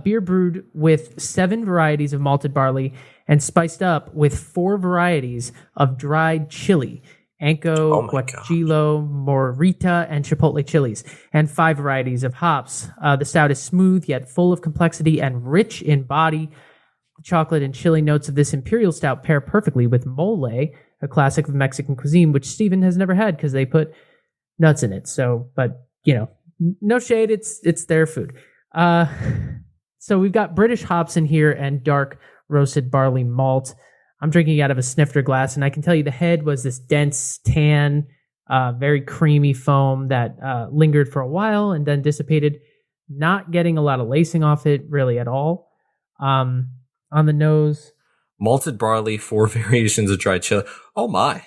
beer brewed with 7 varieties of malted barley and spiced up with 4 varieties of dried chili: Anco, Guajillo, Morita, and Chipotle chilies, and 5 varieties of hops. The stout is smooth yet full of complexity and rich in body. The chocolate and chili notes of this Imperial stout pair perfectly with mole, a classic of Mexican cuisine, which Steven has never had because they put nuts in it. So, but, no shade, it's their food. So we've got British hops in here and dark roasted barley malt. I'm drinking out of a snifter glass, and I can tell you the head was this dense tan, very creamy foam that lingered for a while and then dissipated, not getting a lot of lacing off it really at all. On the nose, malted barley, 4 variations of dried chili. Oh my.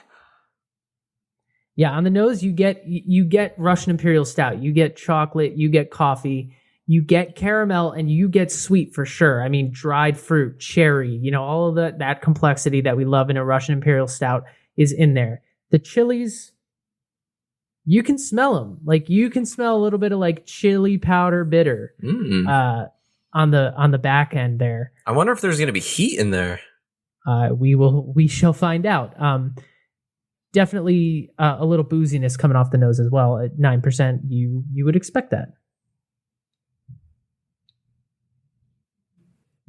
Yeah, on the nose you get Russian Imperial Stout, you get chocolate, you get coffee, you get caramel, and you get sweet for sure. I mean, dried fruit, cherry, all of that complexity that we love in a Russian Imperial Stout is in there. The chilies, you can smell them. Like, you can smell a little bit of like chili powder bitter on the back end there. I wonder if there's going to be heat in there. We shall find out. Definitely a little booziness coming off the nose as well. At 9%, you would expect that.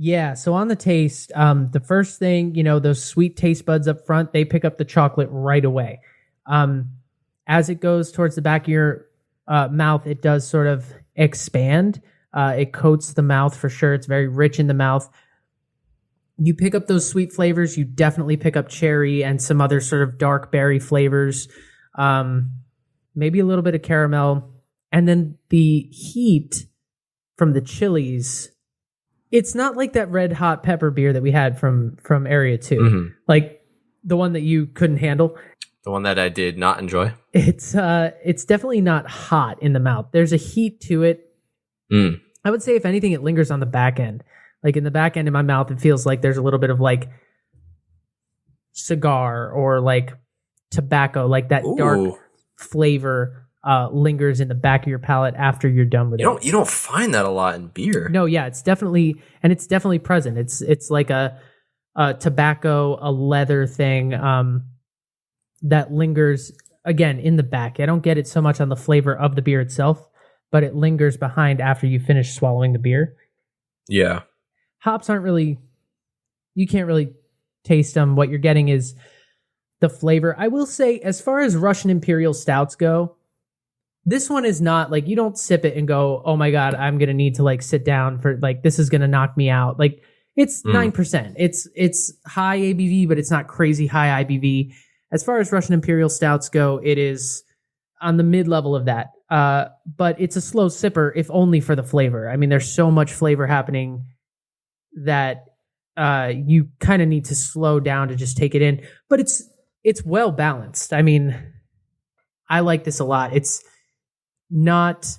Yeah, so on the taste, the first thing, those sweet taste buds up front, they pick up the chocolate right away. As it goes towards the back of your mouth, it does sort of expand. It coats the mouth for sure. It's very rich in the mouth. You pick up those sweet flavors. You definitely pick up cherry and some other sort of dark berry flavors. Maybe a little bit of caramel. And then the heat from the chilies, it's not like that red hot pepper beer that we had from Area 2. Mm-hmm. Like the one that you couldn't handle. The one that I did not enjoy. It's definitely not hot in the mouth. There's a heat to it. I would say, if anything, it lingers on the back end. Like in the back end of my mouth, it feels like there's a little bit of like cigar or like tobacco, like that dark flavor lingers in the back of your palate after you're done with it. You don't find that a lot in beer. No, yeah, it's definitely present. It's like a tobacco, a leather thing that lingers again in the back. I don't get it so much on the flavor of the beer itself, but it lingers behind after you finish swallowing the beer. Yeah. Hops aren't really, you can't really taste them. What you're getting is the flavor. I will say, as far as Russian Imperial Stouts go, this one is not like, you don't sip it and go, oh my God, I'm going to need to like sit down for like, this is going to knock me out. Like, it's 9%. It's high ABV, but it's not crazy high IBV. As far as Russian Imperial Stouts go, it is on the mid-level of that. But it's a slow sipper, if only for the flavor. I mean, there's so much flavor happening that you kind of need to slow down to just take it in. But it's well balanced. I mean, I like this a lot. It's not,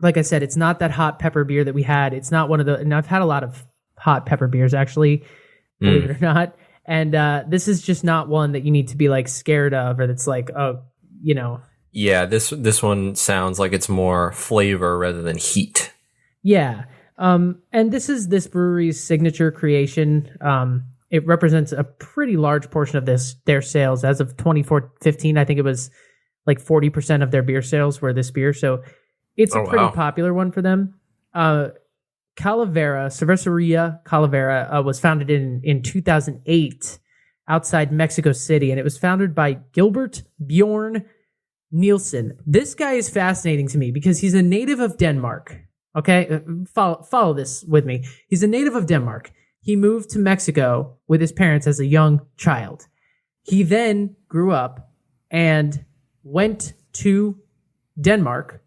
like I said, it's not that hot pepper beer that we had. It's not one of the, and I've had a lot of hot pepper beers actually, believe it or not. And this is just not one that you need to be like scared of, or that's like, oh, Yeah, this one sounds like it's more flavor rather than heat. Yeah. And this is this brewery's signature creation. It represents a pretty large portion of their sales. As of 2015, I think it was like 40% of their beer sales were this beer. So it's a pretty popular one for them. Calavera, Cervecería Calavera, was founded in 2008 outside Mexico City, and it was founded by Gilbert Bjorn Nielsen. This guy is fascinating to me because he's a native of Denmark. Okay, follow this with me. He's a native of Denmark. He moved to Mexico with his parents as a young child. He then grew up and went to Denmark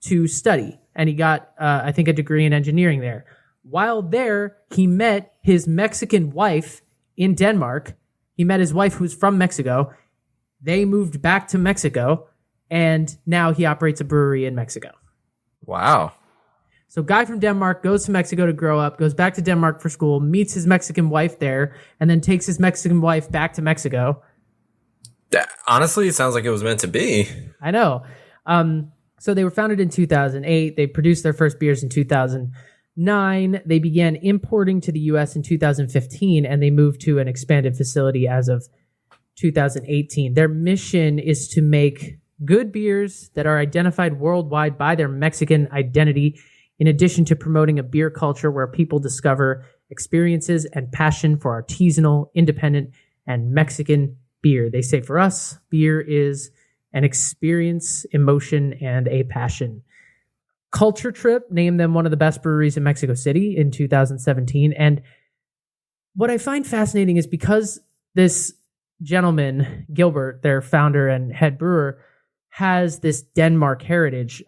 to study, and he got, I think, a degree in engineering there. While there, he met his Mexican wife in Denmark. He met his wife who's from Mexico. They moved back to Mexico, and now he operates a brewery in Mexico. Wow. So guy from Denmark goes to Mexico to grow up, goes back to Denmark for school, meets his Mexican wife there, and then takes his Mexican wife back to Mexico. Honestly, it sounds like it was meant to be. I know. So they were founded in 2008. They produced their first beers in 2000. 2009, they began importing to the U.S. in 2015, and they moved to an expanded facility as of 2018. Their mission is to make good beers that are identified worldwide by their Mexican identity, in addition to promoting a beer culture where people discover experiences and passion for artisanal, independent, and Mexican beer. They say for us, beer is an experience, emotion, and a passion. Culture Trip named them one of the best breweries in Mexico City in 2017. And what I find fascinating is because this gentleman, Gilbert, their founder and head brewer, has this Denmark heritage.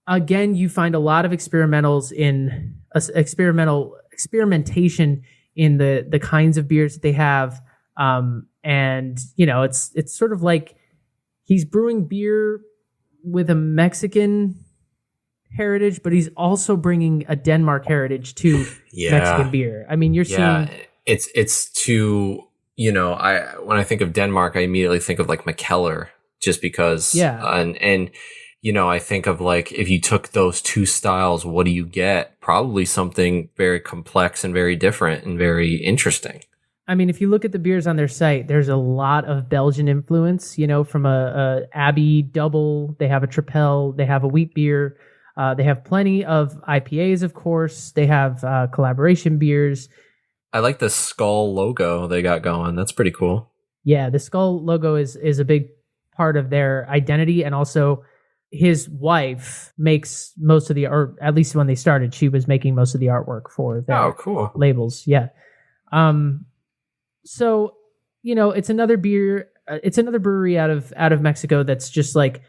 Again, you find a lot of experimentation in the kinds of beers that they have. And you know, it's sort of like he's brewing beer with a Mexican heritage, but he's also bringing a Denmark heritage to Mexican beer. I mean, you're seeing it's too, you know, when I think of Denmark, I immediately think of like Mikkeller, just because and you know, I think of like, if you took those two styles, what do you get? Probably something very complex and very different and very interesting. I mean, if you look at the beers on their site, there's a lot of Belgian influence, you know, from a Abbey double, they have a Tripel, they have a wheat beer, they have plenty of IPAs, of course, they have collaboration beers. I like the skull logo they got going. That's pretty cool. Yeah, the skull logo is a big part of their identity, and also his wife makes most of the, or at least when they started, she was making most of the artwork for their labels. Yeah. So, you know, it's another beer. It's another brewery out of Mexico that's just like,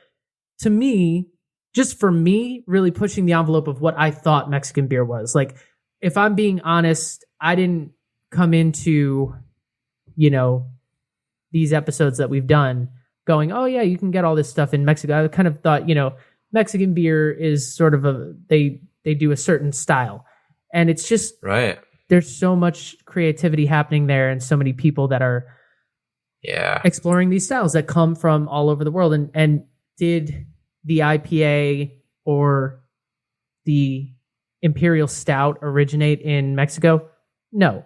to me, just for me, really pushing the envelope of what I thought Mexican beer was. Like, if I'm being honest, I didn't come into, you know, these episodes that we've done going, oh yeah, you can get all this stuff in Mexico. I kind of thought, you know, Mexican beer is sort of they do a certain style, and it's just right. There's so much creativity happening there, and so many people that are exploring these styles that come from all over the world. And did the IPA or the Imperial Stout originate in Mexico? No.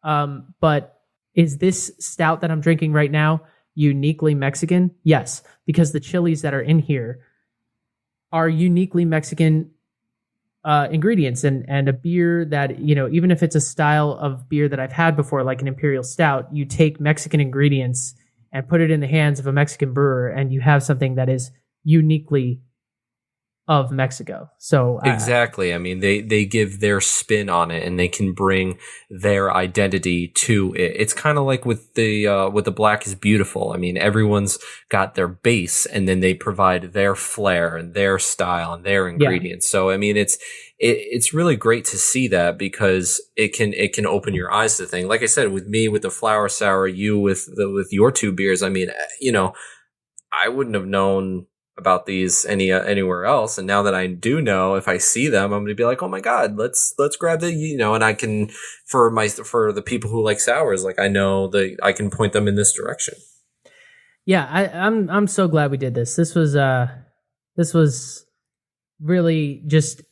But is this stout that I'm drinking right now uniquely Mexican? Yes, because the chilies that are in here are uniquely Mexican ingredients, and a beer that, you know, even if it's a style of beer that I've had before, like an Imperial Stout, you take Mexican ingredients and put it in the hands of a Mexican brewer, and you have something that is uniquely of Mexico. So exactly. I mean, they give their spin on it, and they can bring their identity to it. It's kind of like with the Black is Beautiful. I mean, everyone's got their base, and then they provide their flair and their style and their ingredients. So I mean, it's really great to see that, because it can open your eyes to things. Like I said, with me with the flower sour, you with your two beers. I mean, you know, I wouldn't have known about these anywhere else, and now that I do know, if I see them, I'm gonna be like, oh my god, let's grab the, you know, and I can, for the people who like sours, like I know that I can point them in this direction. Yeah, I'm so glad we did this. This was really just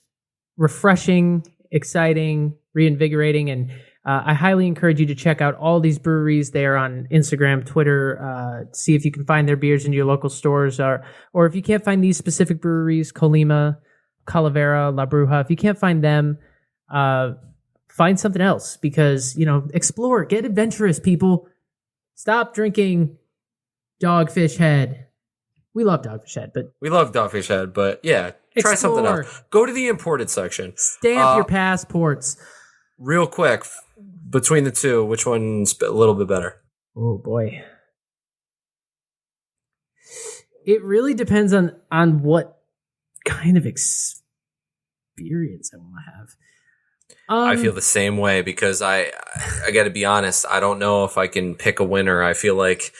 refreshing, exciting, reinvigorating, and I highly encourage you to check out all these breweries. They are on Instagram, Twitter. See if you can find their beers in your local stores, or if you can't find these specific breweries, Colima, Calavera, La Bruja. If you can't find them, find something else, because, you know, explore, get adventurous, people. Stop drinking Dogfish Head. We love Dogfish Head, but yeah, try something else. Go to the imported section. Stamp your passports. Real quick, between the two, which one's a little bit better? Oh boy. It really depends on what kind of experience I want to have. I feel the same way, because I got to be honest, I don't know if I can pick a winner. I feel like,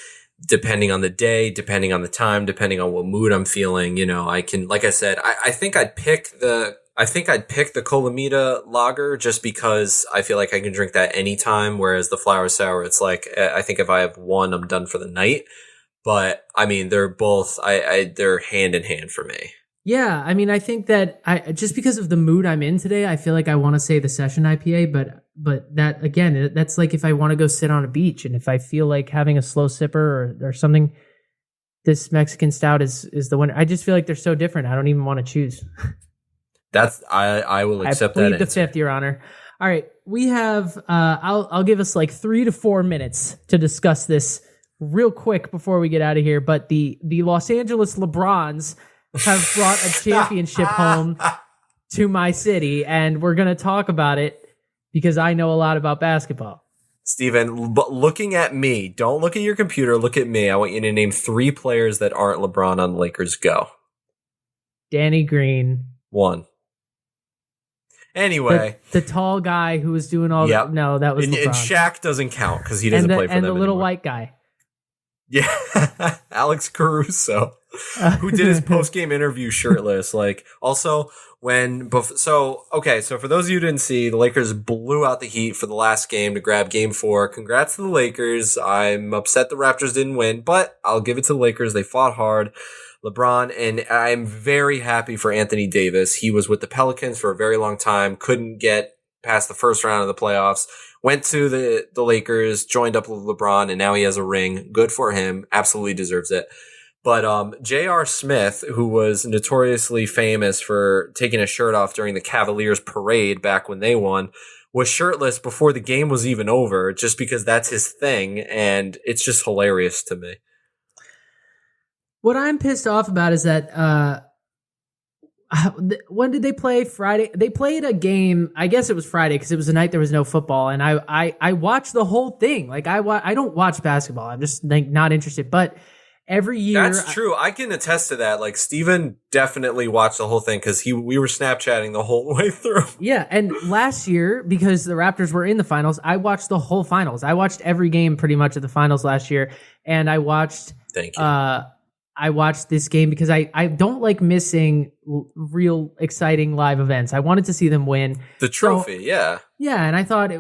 depending on the day, depending on the time, depending on what mood I'm feeling, you know, I can, like I said, I think I'd pick the Colimita lager, just because I feel like I can drink that anytime. Whereas the flower sour, it's like, I think if I have one, I'm done for the night. But I mean, they're both, they're hand in hand for me. Yeah, I mean, I think that I just because of the mood I'm in today, I feel like I want to say the session IPA, but that again, that's like if I want to go sit on a beach and if I feel like having a slow sipper or something, this Mexican stout is the one. I just feel like they're so different. I don't even want to choose. That's I will accept that. I plead the fifth, Your Honor. All right, we have. I'll give us like 3 to 4 minutes to discuss this real quick before we get out of here. But the Los Angeles LeBrons have brought a championship home to my city, and we're gonna talk about it because I know a lot about basketball. Steven, but looking at me, don't look at your computer. Look at me. I want you to name 3 players that aren't LeBron on the Lakers. Go. Danny Green. 1. Anyway, the tall guy who was doing all that. No, that was LeBron. And Shaq doesn't count because he doesn't play for them anymore. And the little white guy. Yeah, Alex Caruso, who did his post-game interview shirtless. Like, also so for those of you who didn't see, the Lakers blew out the Heat for the last game to grab Game 4. Congrats to the Lakers. I'm upset the Raptors didn't win, but I'll give it to the Lakers. They fought hard. LeBron, and I'm very happy for Anthony Davis. He was with the Pelicans for a very long time, couldn't get past the first round of the playoffs, went to the Lakers, joined up with LeBron, and now he has a ring. Good for him. Absolutely deserves it. But J.R. Smith, who was notoriously famous for taking his shirt off during the Cavaliers parade back when they won, was shirtless before the game was even over, just because that's his thing, and it's just hilarious to me. What I'm pissed off about is that when did they play? Friday. They played a game. I guess it was Friday because it was a night there was no football, and I watched the whole thing. Like I don't watch basketball. I'm just like not interested. But every year, that's true. I can attest to that. Like Steven definitely watched the whole thing because we were Snapchatting the whole way through. Yeah, and last year because the Raptors were in the finals, I watched the whole finals. I watched every game pretty much of the finals last year, and I watched. Thank you. I watched this game because I don't like missing real exciting live events. I wanted to see them win the trophy. Yeah, and I thought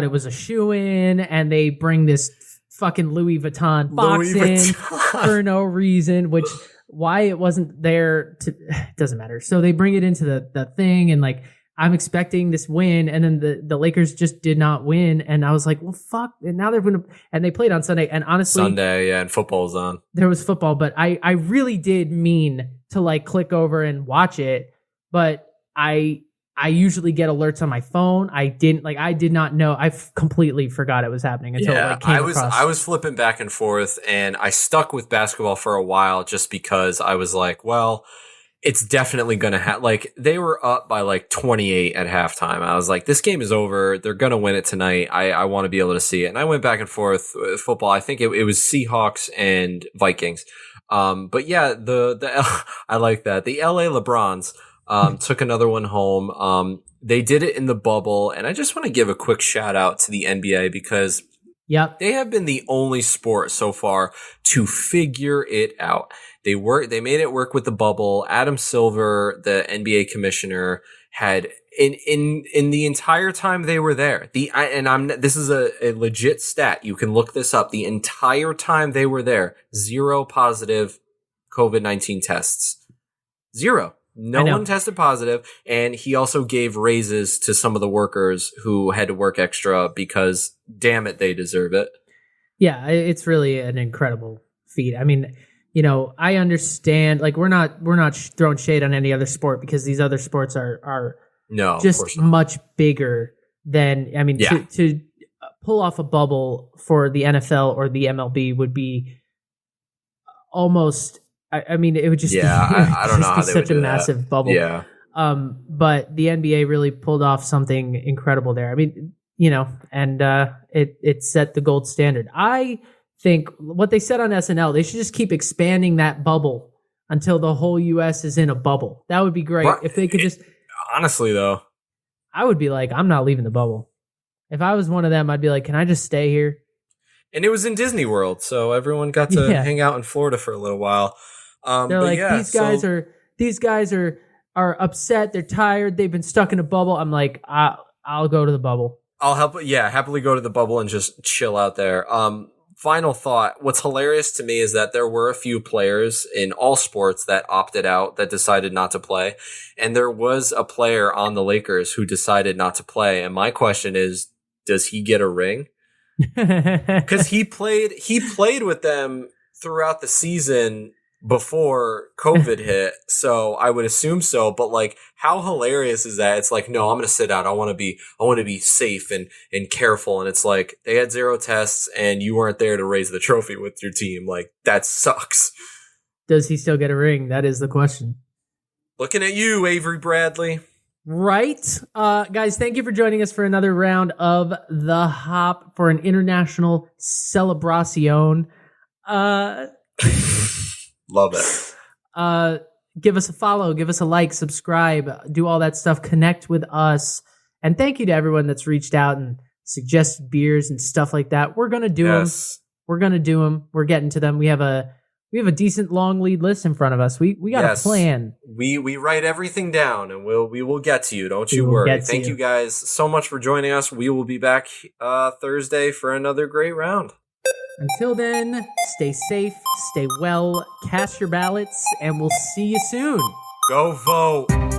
it was a shoo-in, and they bring this fucking Louis Vuitton box in for no reason. Which why it wasn't there it doesn't matter. So they bring it into the thing, and like I'm expecting this win, and then the Lakers just did not win, and I was like, well, fuck. And now they're gonna, and they played on Sunday, and honestly, yeah, and football's on. There was football, but I really did mean to like click over and watch it, but I usually get alerts on my phone. I did not know. I completely forgot it was happening until it like came across. I was flipping back and forth, and I stuck with basketball for a while just because I was like, well, it's definitely going to have, like, they were up by like 28 at halftime. I was like, this game is over. They're going to win it tonight. I want to be able to see it. And I went back and forth with football. I think it was Seahawks and Vikings. But yeah, I like that. The LA LeBrons, took another one home. They did it in the bubble. And I just want to give a quick shout out to the NBA because they have been the only sport so far to figure it out. They made it work with the bubble. Adam Silver, the NBA commissioner, had in the entire time they were there. This is a legit stat. You can look this up. The entire time they were there, 0 positive COVID-19 tests. 0. No one tested positive, and he also gave raises to some of the workers who had to work extra because, damn it, they deserve it. Yeah, it's really an incredible feat. I mean, you know, I understand. Like, we're not throwing shade on any other sport because these other sports are just much bigger than. I mean, to pull off a bubble for the NFL or the MLB would be almost. I mean, it would just be, I don't know how they would do such a massive bubble. Yeah. But the NBA really pulled off something incredible there. I mean, you know, and it set the gold standard. I think what they said on SNL, they should just keep expanding that bubble until the whole U.S. is in a bubble. That would be great. If they could just... Honestly, though. I would be like, I'm not leaving the bubble. If I was one of them, I'd be like, can I just stay here? And it was in Disney World, so everyone got to hang out in Florida for a little while. They're like, these guys are upset. They're tired. They've been stuck in a bubble. I'm like, I'll go to the bubble. I'll happily go to the bubble and just chill out there. final thought. What's hilarious to me is that there were a few players in all sports that opted out, that decided not to play. And there was a player on the Lakers who decided not to play. And my question is, does he get a ring? Because he played with them throughout the season before COVID hit, so I would assume so. But like, how hilarious is that? It's like, no, I'm gonna sit out. I want to be safe and careful. And it's like, they had 0 tests, and you weren't there to raise the trophy with your team. Like, that sucks. Does he still get a ring? That is the question. Looking at you, Avery Bradley. Right. Guys, thank you for joining us for another round of The Hop for an international celebration. Love it. Give us a follow, give us a like, subscribe, do all that stuff, connect with us. And thank you to everyone that's reached out and suggested beers and stuff like that. We're going to do them. We're going to do them. We're getting to them. We have a decent long lead list in front of us. We got a plan. We write everything down, and we will get to you. Don't you worry. Thank you guys so much for joining us. We will be back Thursday for another great round. Until then, stay safe, stay well, cast your ballots, and we'll see you soon. Go vote.